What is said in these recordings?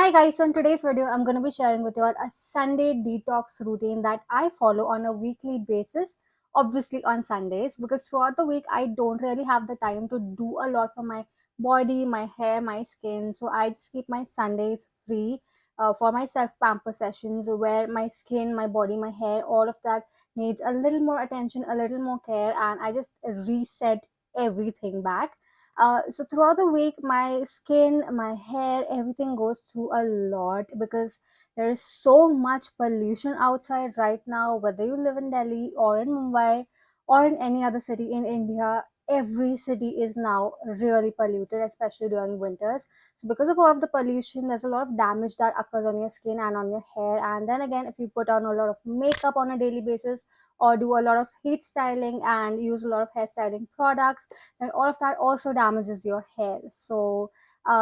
Hi guys, so in today's video, I'm going to be sharing with you all a Sunday detox routine that I follow on a weekly basis, obviously on Sundays, because throughout the week, I don't really have the time to do a lot for my body, my hair, my skin. So I just keep my Sundays free for my self pamper sessions where my skin, my body, my hair, all of that needs a little more attention, a little more care, and I just reset everything back. So throughout the week, my skin, my hair, everything goes through a lot because there is so much pollution outside right now. Whether you live in Delhi or in Mumbai or in any other city in India, every city is now really polluted, especially during winters. So because of all of the pollution, there's a lot of damage that occurs on your skin and on your hair. And then again, if you put on a lot of makeup on a daily basis or do a lot of heat styling and use a lot of hair styling products, and all of that also damages your hair. So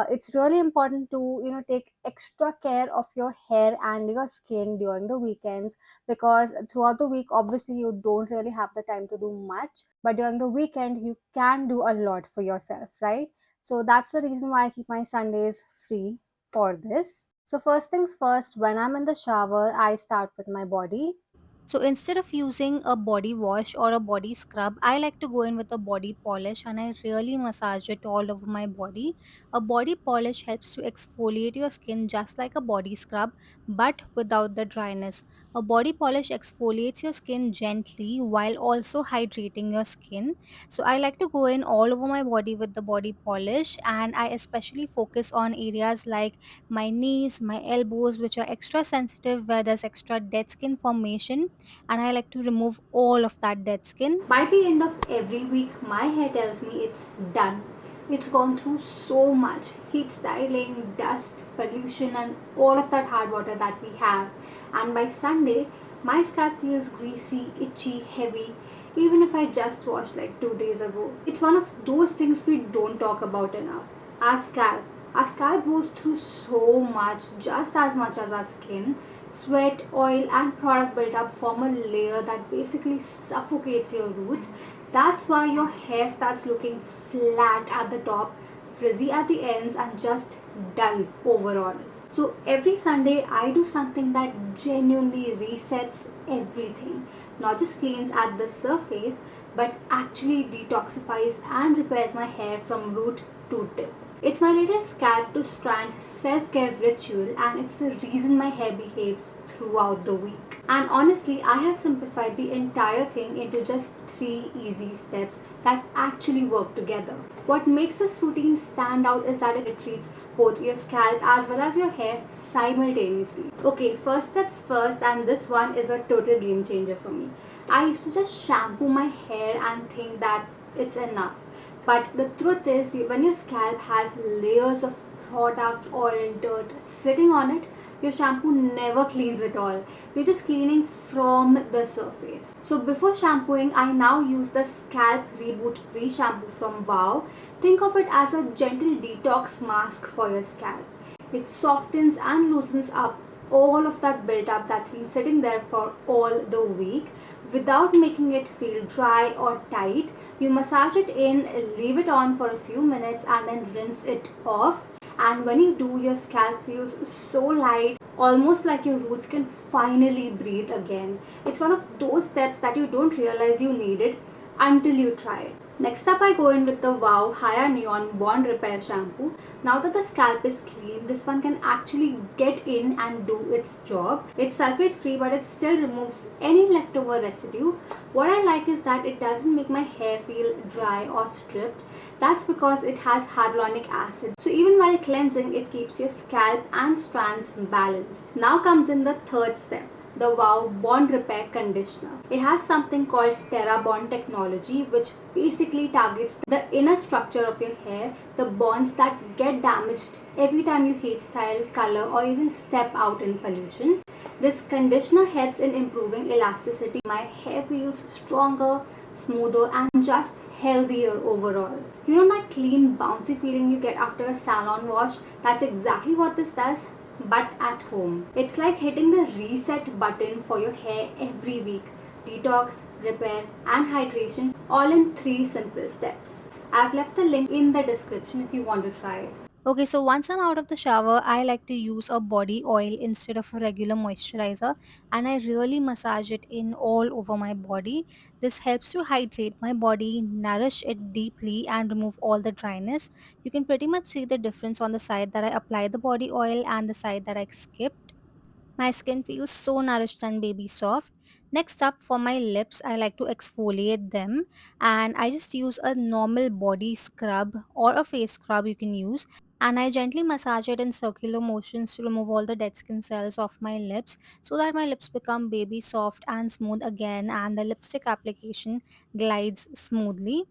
it's really important to take extra care of your hair and your skin during the weekends, because throughout the week obviously you don't really have the time to do much, but during the weekend you can do a lot for yourself, right? So that's the reason why I keep my Sundays free for this. So first things first, when I'm in the shower, I start with my body. So instead of using a body wash or a body scrub, I like to go in with a body polish and I really massage it all over my body. A body polish helps to exfoliate your skin just like a body scrub, but without the dryness. A body polish exfoliates your skin gently while also hydrating your skin. So I like to go in all over my body with the body polish, and I especially focus on areas like my knees, my elbows, which are extra sensitive where there's extra dead skin formation, and I like to remove all of that dead skin. By the end of every week, my hair tells me it's done. It's gone through so much heat styling, dust, pollution, and all of that hard water that we have. And by Sunday, my scalp feels greasy, itchy, heavy, even if I just washed like 2 days ago. It's one of those things we don't talk about enough. Our scalp. Our scalp goes through so much as our skin. Sweat, oil, and product buildup form a layer that basically suffocates your roots. That's why your hair starts looking flat at the top, frizzy at the ends, and just dull overall. So every Sunday, I do something that genuinely resets everything. Not just cleans at the surface, but actually detoxifies and repairs my hair from root to tip. It's my little scalp-to-strand self-care ritual, and it's the reason my hair behaves throughout the week. And honestly, I have simplified the entire thing into just 3 easy steps that actually work together. What makes this routine stand out is that it treats both your scalp as well as your hair simultaneously. Okay, first steps first, and this one is a total game changer for me. I used to just shampoo my hair and think that it's enough. But the truth is, when your scalp has layers of product, oil, dirt sitting on it, your shampoo never cleans it all. You're just cleaning from the surface. So before shampooing, I now use the Scalp Reboot Re-Shampoo from Wow. Think of it as a gentle detox mask for your scalp. It softens and loosens up all of that built-up that's been sitting there for all the week without making it feel dry or tight. You massage it in, leave it on for a few minutes, and then rinse it off. And when you do, your scalp feels so light, almost like your roots can finally breathe again. It's one of those steps that you don't realize you needed until you try it. Next up, I go in with the Wow Haya Neon Bond Repair Shampoo. Now that the scalp is clean, this one can actually get in and do its job. It's sulfate free, but it still removes any leftover residue. What I like is that it doesn't make my hair feel dry or stripped. That's because it has hyaluronic acid. So even while cleansing, it keeps your scalp and strands balanced. Now comes in the third step, the Wow Bond Repair Conditioner. It has something called TerraBond technology, which basically targets the inner structure of your hair, the bonds that get damaged every time you heat style, color, or even step out in pollution. This conditioner helps in improving elasticity. My hair feels stronger, smoother, and just healthier overall. You know that clean, bouncy feeling you get after a salon wash? That's exactly what this does, but at home. It's like hitting the reset button for your hair every week. Detox, repair, and hydration, all in 3 simple steps. I've left the link in the description if you want to try it. Okay, so once I'm out of the shower, I like to use a body oil instead of a regular moisturizer, and I really massage it in all over my body. This helps to hydrate my body, nourish it deeply, and remove all the dryness. You can pretty much see the difference on the side that I apply the body oil and the side that I skip. My skin feels so nourished and baby soft. Next up, for my lips, I like to exfoliate them, and I just use a normal body scrub or a face scrub you can use, and I gently massage it in circular motions to remove all the dead skin cells off my lips so that my lips become baby soft and smooth again, and the lipstick application glides smoothly.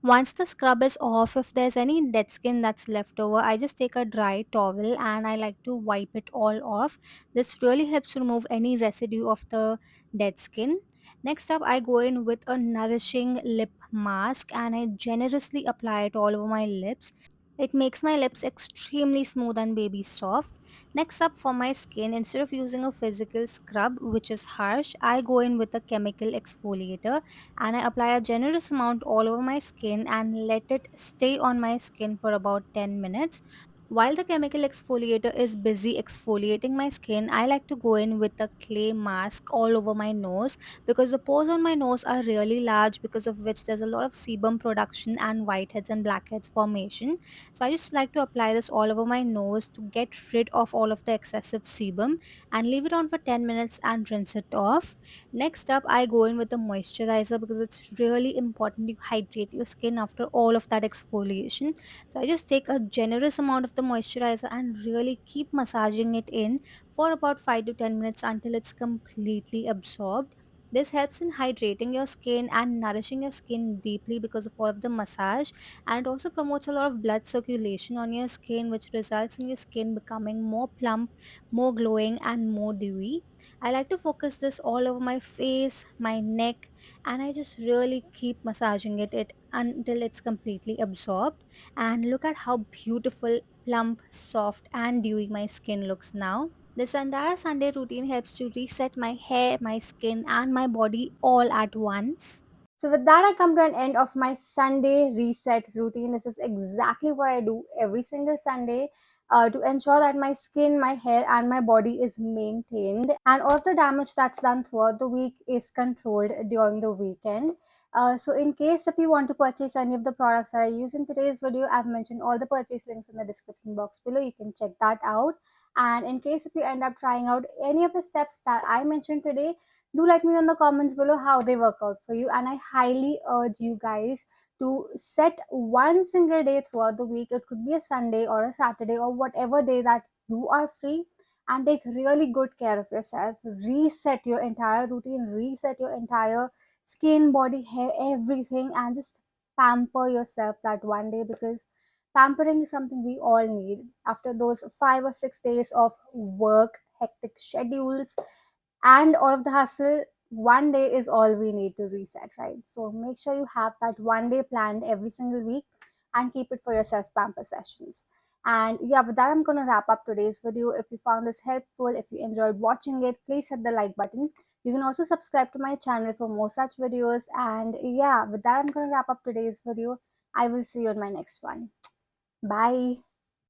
Once the scrub is off, if there's any dead skin that's left over, I just take a dry towel and I like to wipe it all off. This really helps to remove any residue of the dead skin. Next up, I go in with a nourishing lip mask and I generously apply it all over my lips. It makes my lips extremely smooth and baby soft. Next up, for my skin, instead of using a physical scrub, which is harsh, I go in with a chemical exfoliator and I apply a generous amount all over my skin and let it stay on my skin for about 10 minutes. While the chemical exfoliator is busy exfoliating my skin, I like to go in with a clay mask all over my nose because the pores on my nose are really large, because of which there's a lot of sebum production and whiteheads and blackheads formation. So I just like to apply this all over my nose to get rid of all of the excessive sebum and leave it on for 10 minutes and rinse it off. Next up, I go in with a moisturizer because it's really important you hydrate your skin after all of that exfoliation. So I just take a generous amount of the moisturizer and really keep massaging it in for about 5 to 10 minutes until it's completely absorbed. This helps in hydrating your skin and nourishing your skin deeply because of all of the massage, and it also promotes a lot of blood circulation on your skin, which results in your skin becoming more plump, more glowing, and more dewy. I like to focus this all over my face, my neck, and I just really keep massaging it until it's completely absorbed. And look at how beautiful, plump, soft, and dewy my skin looks now. This entire Sunday routine helps to reset my hair, my skin, and my body all at once. So, with that, I come to an end of my Sunday reset routine. This is exactly what I do every single Sunday to ensure that my skin, my hair, and my body is maintained, and all of the damage that's done throughout the week is controlled during the weekend. So, in case if you want to purchase any of the products that I use in today's video, I've mentioned all the purchase links in the description box below. You can check that out. And in case if you end up trying out any of the steps that I mentioned today, do let me know in the comments below how they work out for you. And I highly urge you guys to set one single day throughout the week. It could be a Sunday or a Saturday or whatever day that you are free, and take really good care of yourself. Reset your entire routine, reset your entire skin, body, hair, everything, and just pamper yourself that one day, because pampering is something we all need after those 5 or 6 days of work, hectic schedules, and all of the hustle. One day is all we need to reset, right? So make sure you have that one day planned every single week and keep it for your self pamper sessions. And yeah, with that, I'm going to wrap up today's video. If you found this helpful, if you enjoyed watching it, please hit the like button. You can also subscribe to my channel for more such videos. And yeah, with that, I'm going to wrap up today's video. I will see you in my next one. Bye.